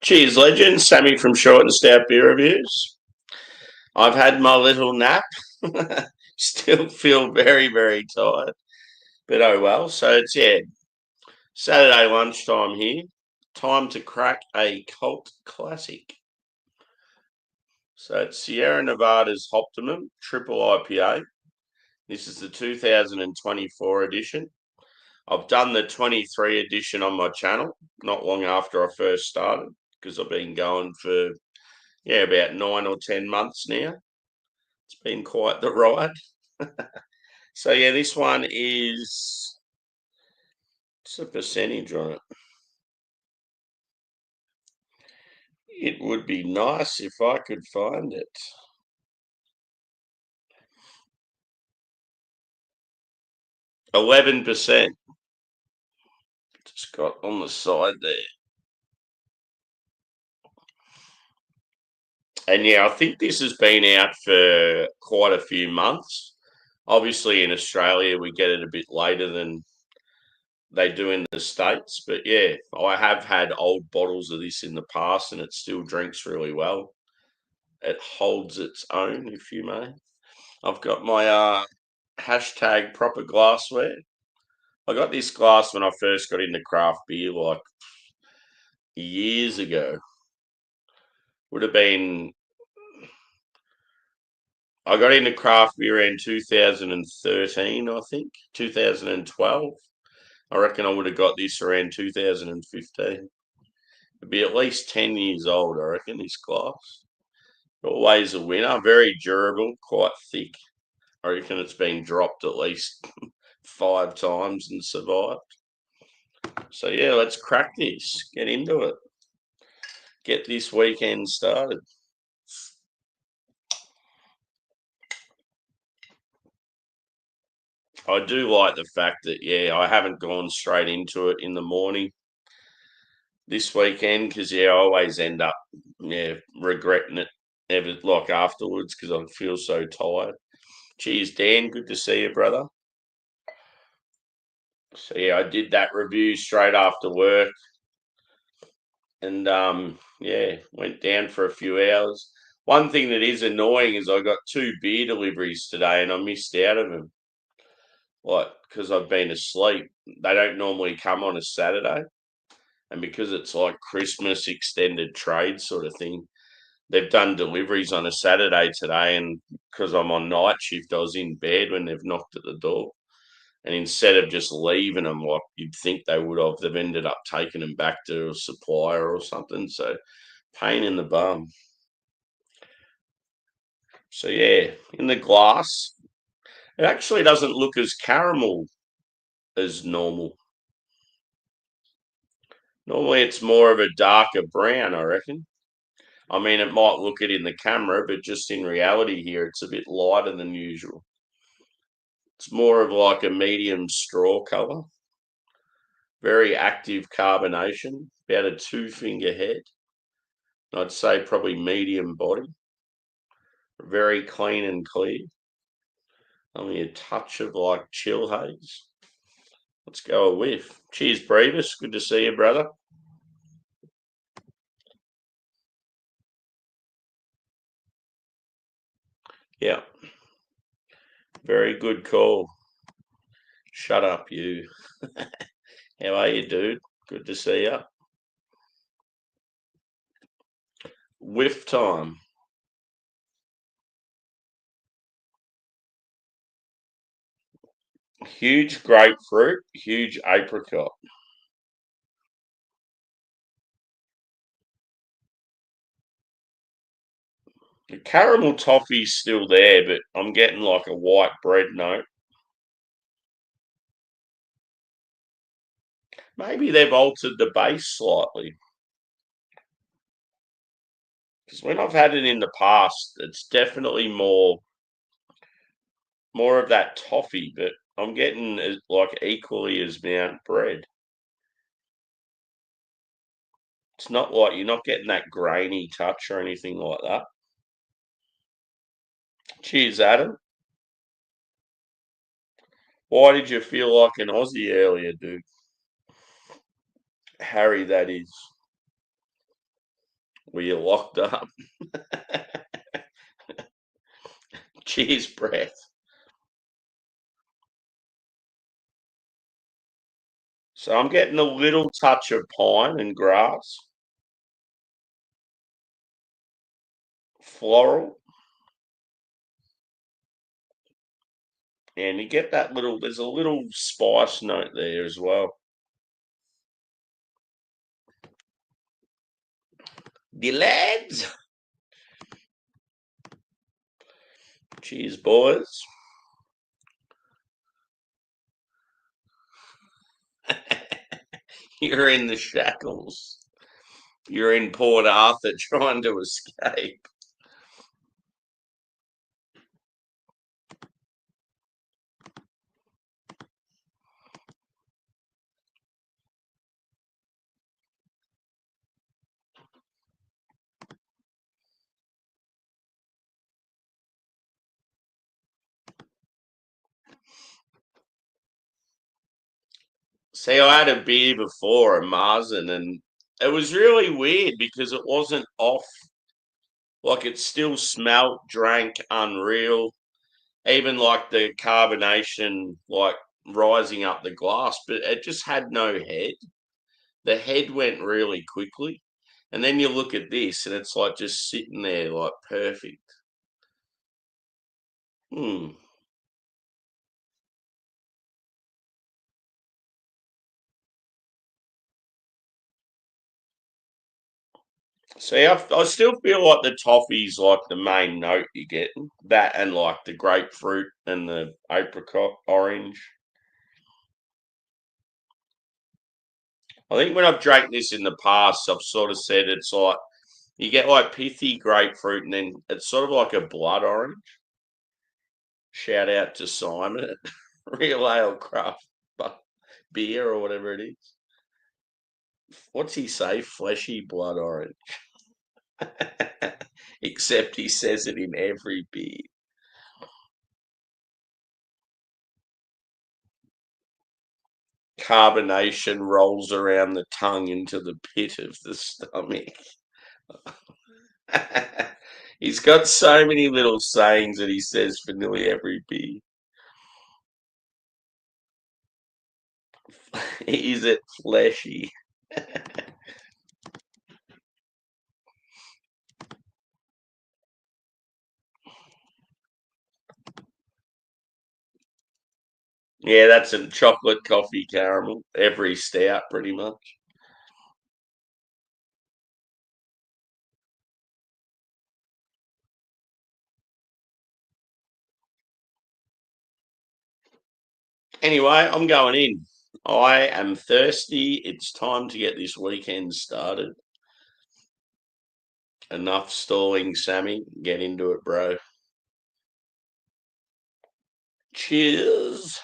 Cheers, legend. Sammy from Short and Stout Beer Reviews. I've had my little nap. Still feel very, very tired. But oh well. So it's, Saturday lunchtime here. Time to crack a cult classic. So it's Sierra Nevada's Hoptimum Triple IPA. This is the 2024 edition. I've done the 23 edition on my channel not long after I first started because I've been going for about 9 or 10 months now. It's been quite the ride. So this one is, what's the percentage on it? It would be nice if I could find it. 11%. Just got on the side there. And I think this has been out for quite a few months. Obviously, in Australia, we get it a bit later than they do in the States. But I have had old bottles of this in the past and it still drinks really well. It holds its own, if you may. I've got my hashtag proper glassware. I got this glass when I first got into craft beer, like years ago. Would have been, I got into craft beer in 2013, I think, 2012. I reckon I would have got this around 2015. It'd be at least 10 years old, I reckon, this glass. Always a winner, very durable, quite thick. I reckon it's been dropped at least 5 times and survived. So let's crack this. Get into it. Get this weekend started. I do like the fact that I haven't gone straight into it in the morning this weekend because I always end up regretting it ever like afterwards because I feel so tired. Cheers, Dan. Good to see you, brother. So I did that review straight after work, and went down for a few hours. One thing that is annoying is I got 2 beer deliveries today, and I missed out of them, like because I've been asleep. They don't normally come on a Saturday, and because it's like Christmas extended trade sort of thing, they've done deliveries on a Saturday today, and because I'm on night shift, I was in bed when they've knocked at the door. And instead of just leaving them like you'd think they would have, they've ended up taking them back to a supplier or something. So, pain in the bum. So, in the glass, it actually doesn't look as caramel as normal. Normally, it's more of a darker brown, I reckon. I mean, it might look it in the camera, but just in reality here, it's a bit lighter than usual. It's more of like a medium straw colour. Very active carbonation, about a 2-finger head. I'd say probably medium body. Very clean and clear. Only a touch of like chill haze. Let's go a whiff. Cheers, Brevis. Good to see you, brother. Yeah. Very good call. Shut up, you. How are you, dude? Good to see you. Whiff time. Huge grapefruit, huge apricot. The caramel toffee's still there, but I'm getting like a white bread note. Maybe they've altered the base slightly. Because when I've had it in the past, it's definitely more of that toffee, but I'm getting like equally as amount bread. It's not like you're not getting that grainy touch or anything like that. Cheers, Adam. Why did you feel like an Aussie earlier, dude? Harry, that is. Were you locked up? Cheers, breath. So I'm getting a little touch of pine and grass, floral, and you get that little. There's a little spice note there as well. The lads. Cheers, boys. You're in the shackles. You're in Port Arthur trying to escape. See, I had a beer before, a Marzen, and it was really weird because it wasn't off. Like it still smelt, drank unreal. Even like the carbonation, like rising up the glass, but it just had no head. The head went really quickly. And then you look at this and it's like just sitting there like perfect. Hmm. See, I still feel like the toffee's like the main note you're getting. That and like the grapefruit and the apricot orange. I think when I've drank this in the past, I've sort of said it's like you get like pithy grapefruit and then it's sort of like a blood orange. Shout out to Simon at Real Ale Craft Beer or whatever it is. What's he say? Fleshy blood orange. Except he says it in every beer. Carbonation rolls around the tongue into the pit of the stomach. He's got so many little sayings that he says for nearly every beer. Is it fleshy? Yeah, that's a chocolate coffee caramel. Every stout, pretty much. Anyway, I'm going in. I am thirsty. It's time to get this weekend started. Enough stalling, Sammy. Get into it, bro. Cheers.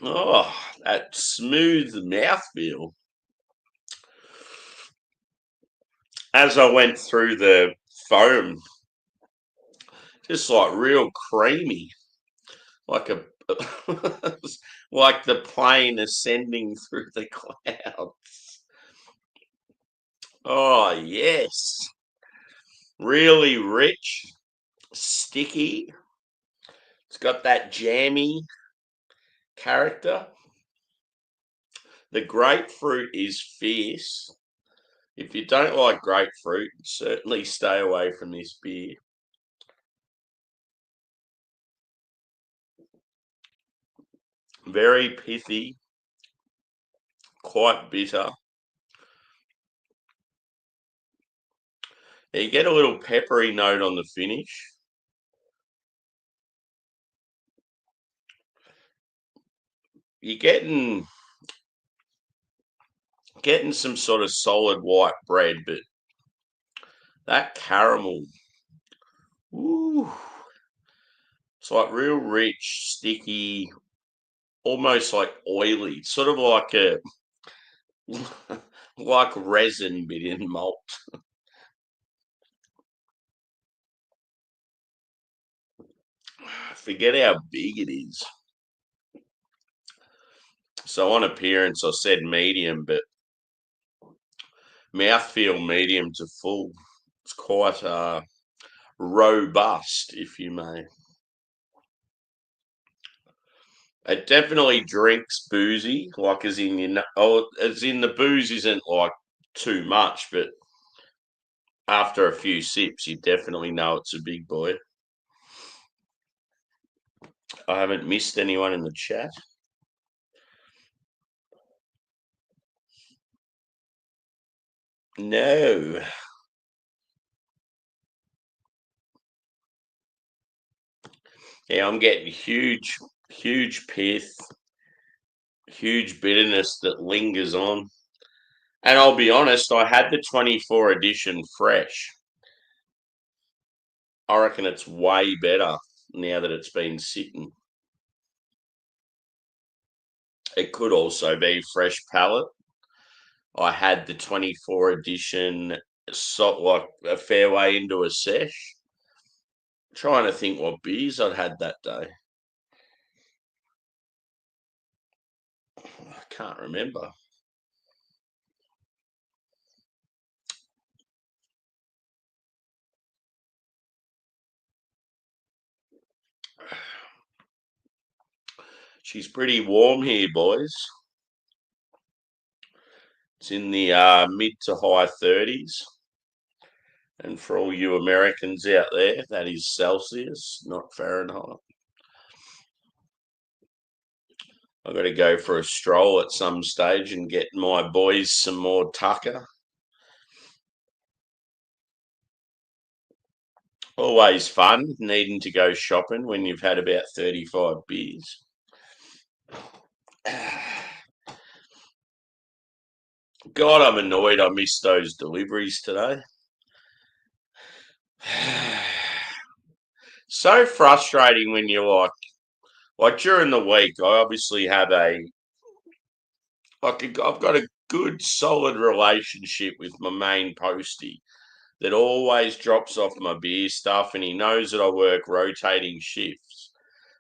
Oh, that smooth mouthfeel. As I went through the foam, just like real creamy, like a like the plane ascending through the clouds. Oh yes, really rich, sticky. It's got that jammy character. The grapefruit is fierce. If you don't like grapefruit, certainly stay away from this beer. Very pithy, quite bitter. You get a little peppery note on the finish. You're getting some sort of solid white bread, but that caramel, ooh, it's like real rich, sticky, almost like oily, sort of like a like resin bit in malt. Forget how big it is. So on appearance, I said medium, but mouthfeel medium to full. It's quite robust, if you may. It definitely drinks boozy, like as in as in the booze isn't like too much, but after a few sips, you definitely know it's a big boy. I haven't missed anyone in the chat. No. Yeah, I'm getting huge pith, huge bitterness that lingers on. And I'll be honest, I had the 24 edition fresh. I reckon it's way better now that it's been sitting. It could also be fresh palate. I had the 24 edition like a fair way into a sesh. Trying to think what beers I'd had that day. I can't remember. She's pretty warm here, boys. It's in the mid to high 30s. And for all you Americans out there, that is Celsius, not Fahrenheit. I've got to go for a stroll at some stage and get my boys some more tucker. Always fun needing to go shopping when you've had about 35 beers. God, I'm annoyed I missed those deliveries today. So frustrating when you're like during the week, I obviously have I've got a good solid relationship with my main postie that always drops off my beer stuff, and he knows that I work rotating shifts.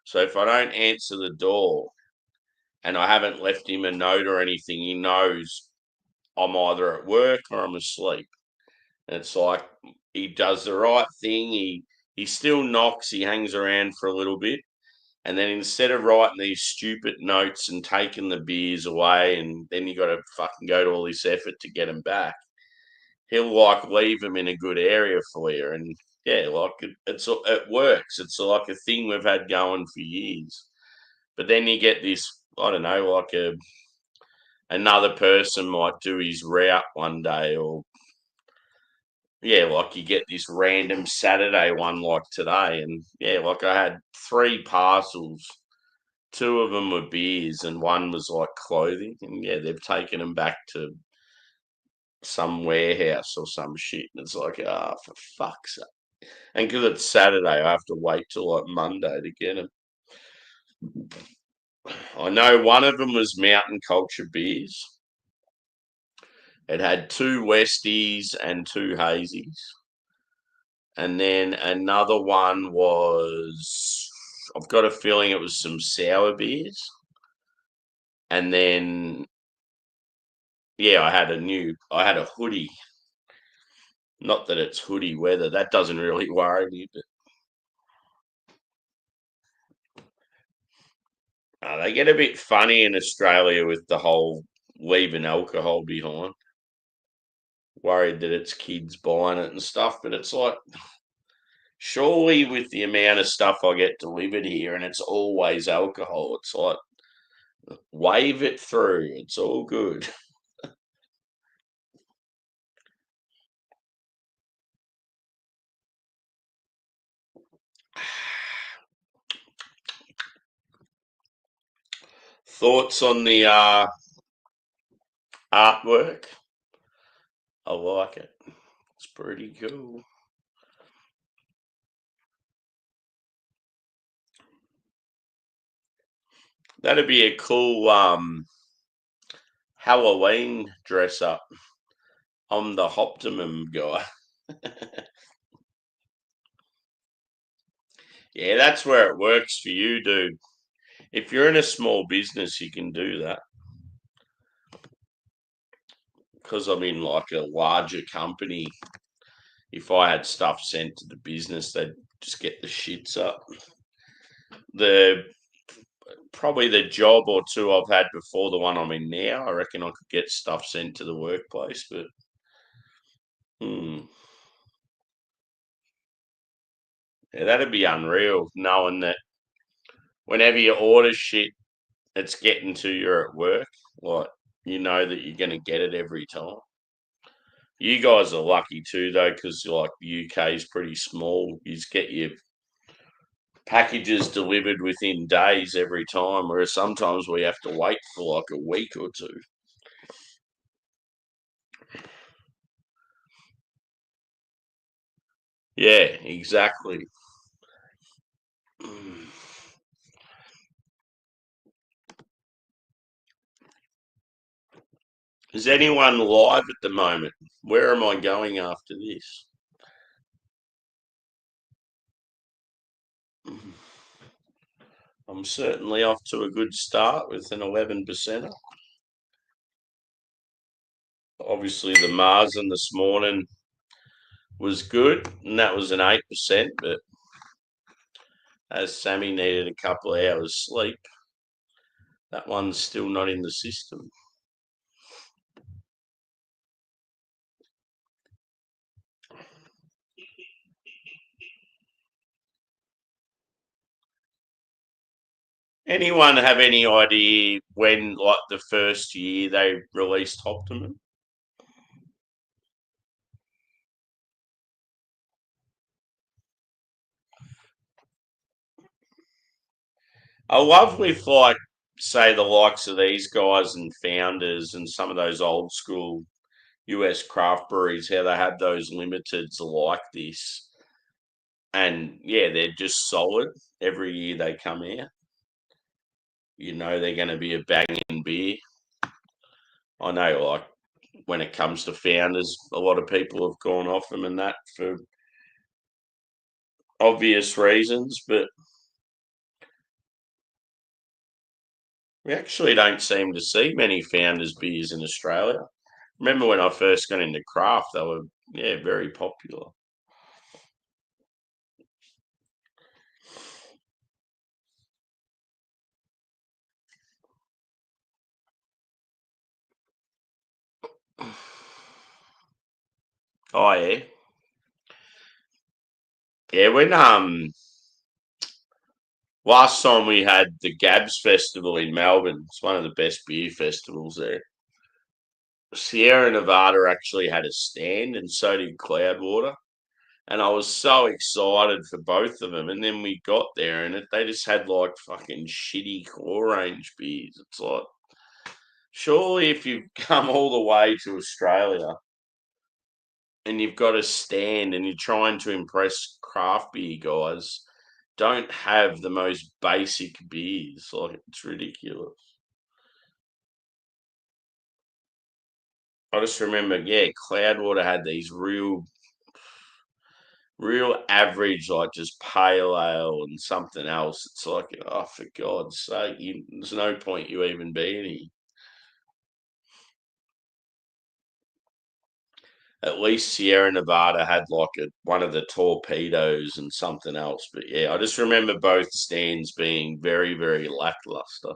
So if I don't answer the door and I haven't left him a note or anything, he knows I'm either at work or I'm asleep. And it's like he does the right thing. He still knocks. He hangs around for a little bit, and then instead of writing these stupid notes and taking the beers away, and then you got to fucking go to all this effort to get them back, he'll like leave them in a good area for you. And yeah, like it works. It's like a thing we've had going for years. But then you get this, I don't know, like another person might do his route one day, or yeah, like you get this random Saturday one like today, and yeah, like I had 3 parcels. Two of them were beers, and one was like clothing, and yeah, they've taken them back to some warehouse or some shit, and it's like, for fuck's sake! And because it's Saturday, I have to wait till like Monday to get them. I know one of them was Mountain Culture beers. It had 2 Westies and 2 Hazies. And then another one was, I've got a feeling it was some sour beers. And then, yeah, I had a hoodie. Not that it's hoodie weather. That doesn't really worry me, but they get a bit funny in Australia with the whole leaving alcohol behind. Worried that it's kids buying it and stuff, but it's like, surely with the amount of stuff I get delivered here and it's always alcohol, it's like, wave it through. It's all good. Thoughts on the artwork? I like it. It's pretty cool. That'd be a cool Halloween dress up. I'm the Hoptimum guy. Yeah, that's where it works for you, dude. If you're in a small business, you can do that. because I'm in like a larger company, if I had stuff sent to the business, they'd just get the shits up. The Probably the job or two I've had before the one I'm in now, I reckon I could get stuff sent to the workplace, but yeah, that'd be unreal knowing that whenever you order shit, it's getting to you at work. Like, you know that you're going to get it every time. You guys are lucky too, though, because like the UK is pretty small. You just get your packages delivered within days every time, whereas sometimes we have to wait for like a week or two. Yeah, exactly. Is anyone live at the moment? Where am I going after this? I'm certainly off to a good start with an 11%. Obviously, the Marzen this morning was good, and that was an 8%. But as Sammy needed a couple of hours sleep, that one's still not in the system. Anyone have any idea when, like, the first year they released Optimum? I love with, like, say, the likes of these guys and founders and some of those old school US craft breweries, how they have those limiteds like this. And yeah, they're just solid every year they come out. You know they're going to be a banging beer. I know, like, when it comes to founders, a lot of people have gone off them and that for obvious reasons, but we actually don't seem to see many founders beers in Australia. Remember when I first got into craft, they were, yeah, very popular. Oh yeah, yeah. When last time we had the Gabs Festival in Melbourne, it's one of the best beer festivals there. Sierra Nevada actually had a stand, and so did Cloudwater. And I was so excited for both of them. And then we got there, and they just had like fucking shitty core range beers. It's like, surely if you've come all the way to Australia and you've got a stand and you're trying to impress craft beer guys, don't have the most basic beers. Like, it's ridiculous. I just remember, yeah, Cloudwater had these real average, like just pale ale and something else. It's like, oh, for God's sake, there's no point you even being here. At least Sierra Nevada had like one of the torpedoes and something else. But yeah, I just remember both stands being very, very lackluster.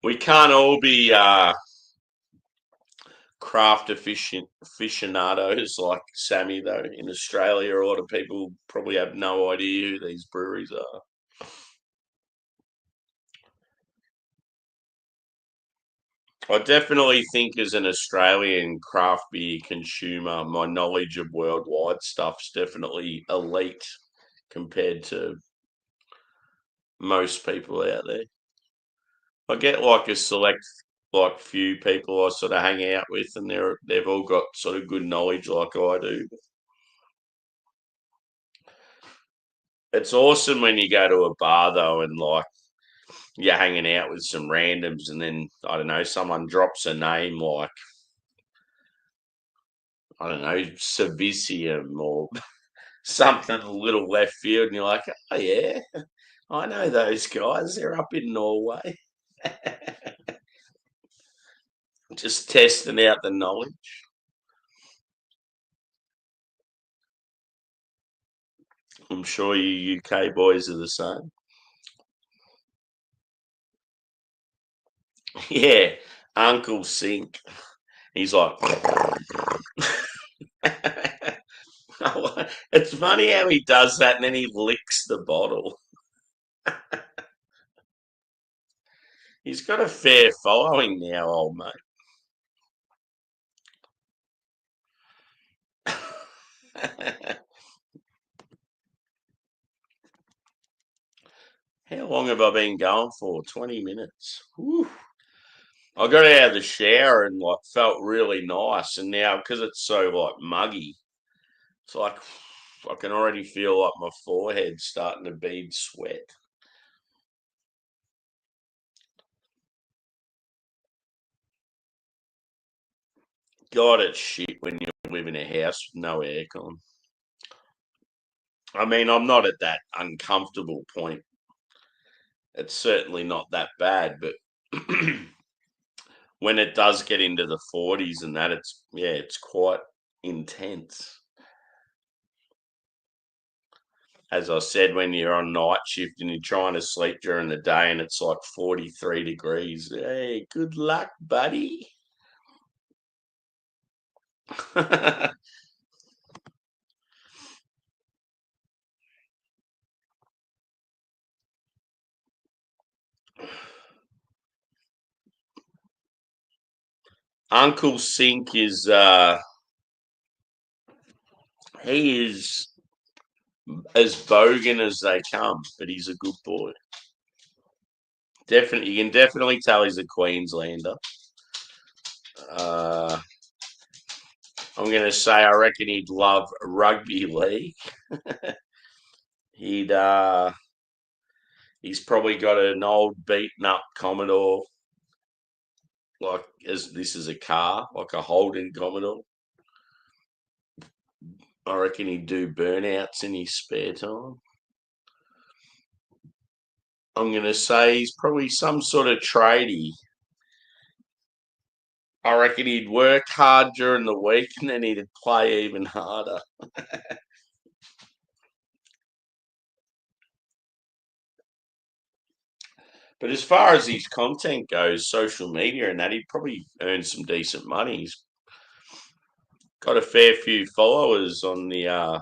We can't all be craft aficionados like Sammy, though. In Australia, a lot of people probably have no idea who these breweries are. I definitely think, as an Australian craft beer consumer, my knowledge of worldwide stuff's definitely elite compared to most people out there. I get like a select, like, few people I sort of hang out with, and they've all got sort of good knowledge like I do. It's awesome when you go to a bar though, and like you're hanging out with some randoms, and then I don't know, someone drops a name like, I don't know, Savicium or something a little left field, and you're like, oh yeah, I know those guys. They're up in Norway. Just testing out the knowledge. I'm sure you UK boys are the same. Yeah, Uncle Sink. He's like, it's funny how he does that and then he licks the bottle. He's got a fair following now, old mate. How long have I been going for? 20 minutes. Whew. I got out of the shower and like felt really nice, and now because it's so like muggy, it's like I can already feel like my forehead starting to bead sweat. God, it's shit when you live in a house with no aircon. I mean, I'm not at that uncomfortable point. It's certainly not that bad, but when it does get into the 40s and that, it's yeah, it's quite intense. As I said, when you're on night shift and you're trying to sleep during the day and it's like 43 degrees, hey, good luck, buddy. Uncle Sink is he is as bogan as they come, but he's a good boy. Definitely, you can definitely tell he's a Queenslander. Uh, I'm going to say I reckon he'd love rugby league. He'd he's probably got an old beaten up Commodore, like as this is a car, like a Holden Commodore. I reckon he'd do burnouts in his spare time. I'm going to say he's probably some sort of tradie. I reckon he'd work hard during the week and then he'd play even harder. But as far as his content goes, social media and that, he'd probably earn some decent money. He's got a fair few followers on the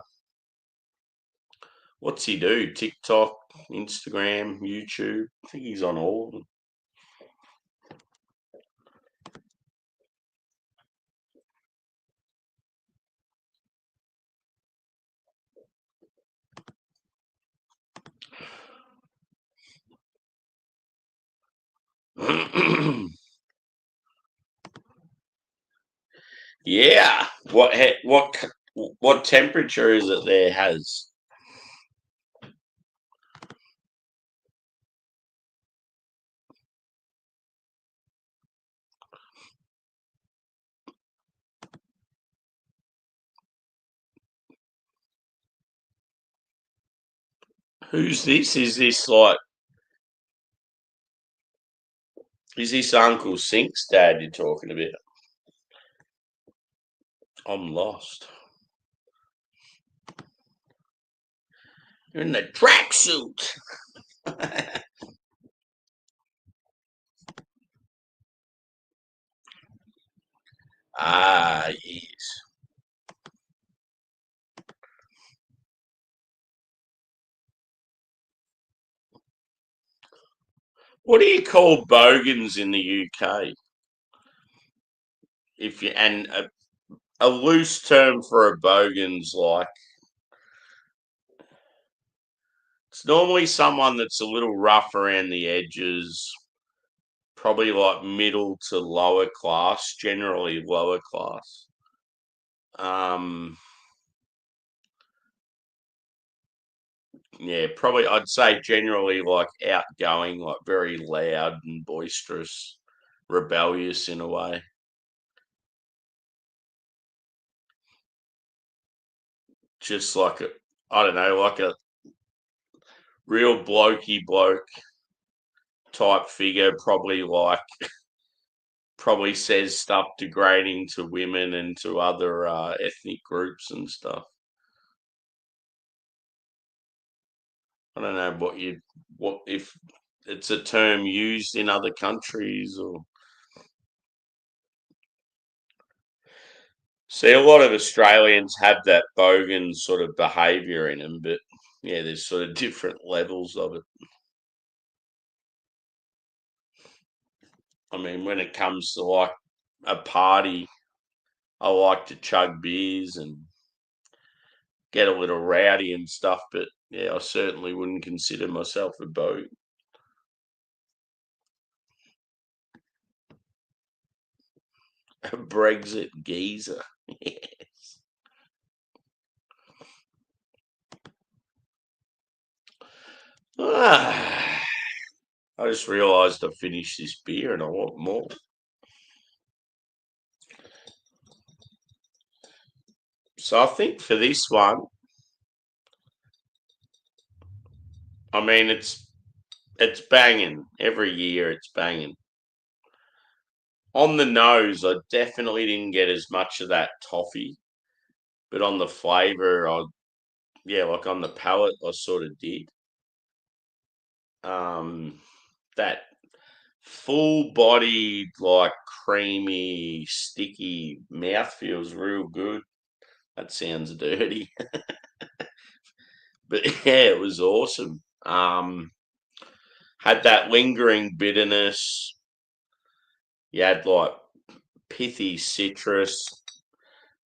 what's he do? TikTok, Instagram, YouTube. I think he's on all of them. Yeah. What temperature is it there has? Who's this? Is this Uncle Sink's dad you're talking about? I'm lost. You're in the tracksuit. Ah, yes. What do you call bogans in the UK? If you and a loose term for a bogan's like it's normally someone that's a little rough around the edges, probably like middle to lower class, generally lower class. Um, yeah, probably I'd say generally like outgoing, like very loud and boisterous, rebellious in a way. Just like I don't know, like a real blokey bloke type figure, probably says stuff degrading to women and to other ethnic groups and stuff. I don't know what if it's a term used in other countries or see a lot of Australians have that bogan sort of behaviour in them, but yeah, there's sort of different levels of it. I mean, when it comes to like a party, I like to chug beers and get a little rowdy and stuff, but yeah, I certainly wouldn't consider myself a bogan. A Brexit geezer. Yes. Ah, I just realised I finished this beer and I want more. So I think for this one, I mean it's banging every year. It's banging on the nose. I definitely didn't get as much of that toffee, but on the flavour, like on the palate, I sort of did. That full bodied, like creamy, sticky mouth feels real good. That sounds dirty, but yeah, it was awesome. Had that lingering bitterness. You had like pithy citrus, a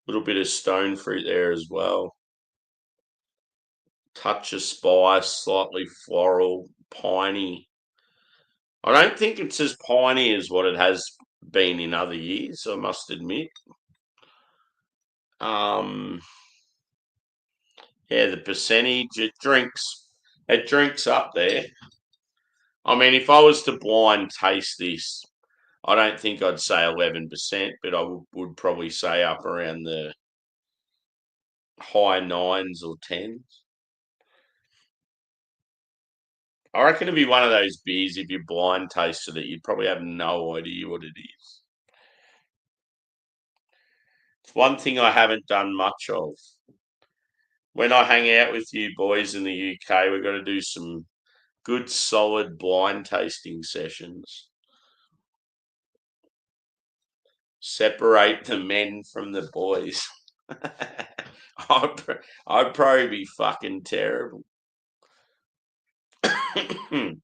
little bit of stone fruit there as well. Touch of spice, slightly floral, piney. I don't think it's as piney as what it has been in other years, I must admit. Um, yeah, the percentage it drinks up there. I mean, if I was to blind taste this, I don't think I'd say 11%, but I would probably say up around the high nines or tens. I reckon it'd be one of those beers, if you blind tasted it, you'd probably have no idea what it is. It's one thing I haven't done much of. When I hang out with you boys in the UK, we're going to do some good, solid blind tasting sessions. Separate the men from the boys. I'd probably be fucking terrible. It'd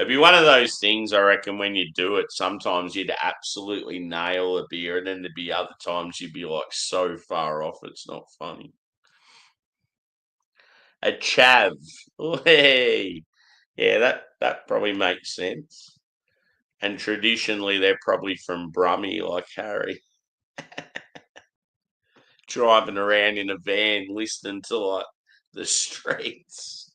be one of those things, I reckon, when you do it, sometimes you'd absolutely nail a beer, and then there'd be other times you'd be like so far off it's not funny. A chav. Hey. Yeah, that probably makes sense. And traditionally, they're probably from Brummy, like Harry, driving around in a van listening to like the streets.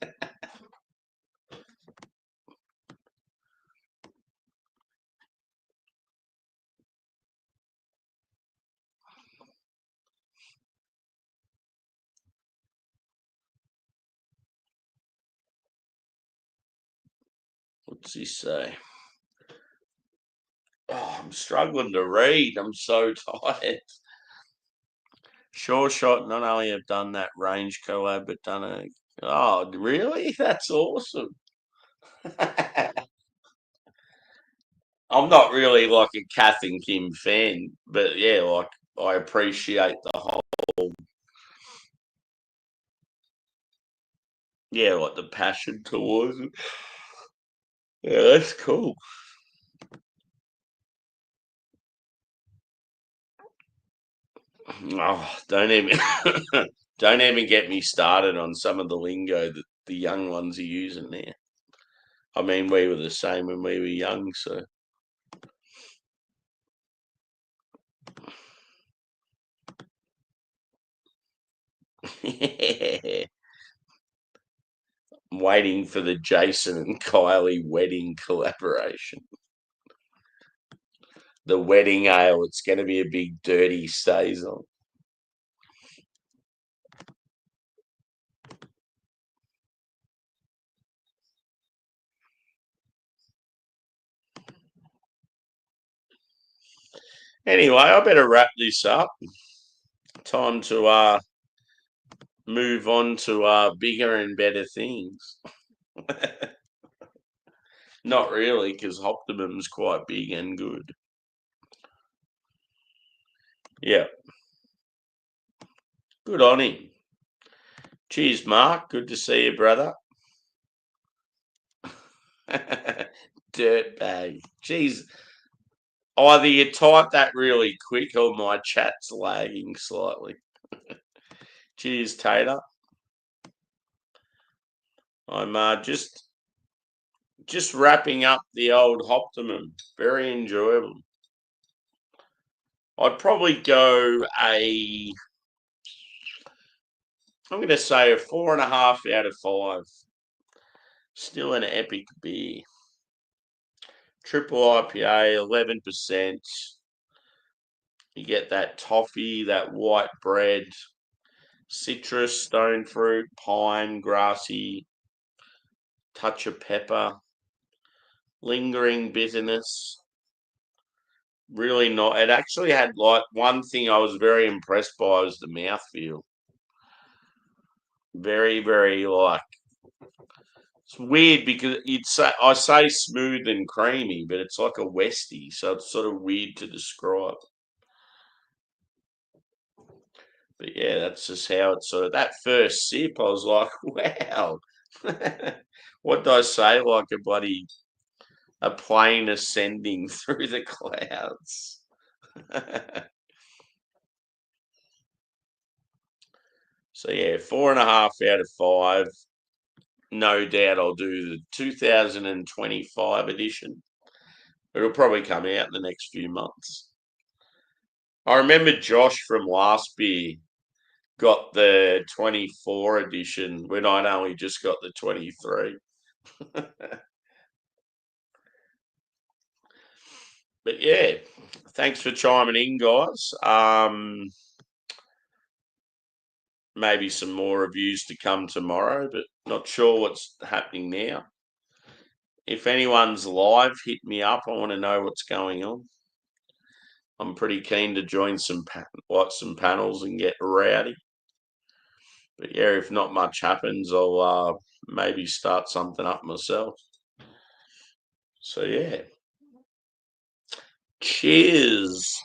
What's he say? Oh, I'm struggling to read. I'm so tired. Sure Shot not only have done that range collab, but done a. Oh, really? That's awesome. I'm not really like a Kath and Kim fan, but yeah, like I appreciate the whole, yeah, like the passion towards it. Yeah, that's cool. Oh, don't even don't even get me started on some of the lingo that the young ones are using there. I mean, we were the same when we were young, so I'm waiting for the Jason and Kylie wedding collaboration. The wedding ale, it's going to be a big dirty saison. Anyway, I better wrap this up. Time to move on to bigger and better things. Not really, because Optimum's quite big and good. Yeah, good on him. Cheers, Mark. Good to see you, brother. Dirtbag. Jeez, either you type that really quick or my chat's lagging slightly. Cheers, Tater. I'm just wrapping up the old Optimum. Very enjoyable. I'd probably go I'm going to say a 4.5 out of 5. Still an epic beer. Triple IPA, 11%. You get that toffee, that white bread, citrus, stone fruit, pine, grassy, touch of pepper, lingering bitterness. Really not. It actually had like one thing I was very impressed by was the mouthfeel. Very, very like it's weird because I say smooth and creamy, but it's like a Westie, so it's sort of weird to describe. But yeah, that's just how it's sort of that first sip. I was like, wow, what did I say? Like a plane ascending through the clouds. So yeah, 4.5 out of 5. No doubt I'll do the 2025 edition. It'll probably come out in the next few months. I remember Josh from last beer got the 24 edition when I'd only just got the 23. But yeah, thanks for chiming in, guys. Maybe some more reviews to come tomorrow, but not sure what's happening now. If anyone's live, hit me up. I want to know what's going on. I'm pretty keen to join some panels and get rowdy. But yeah, if not much happens, I'll maybe start something up myself. So yeah. Cheers.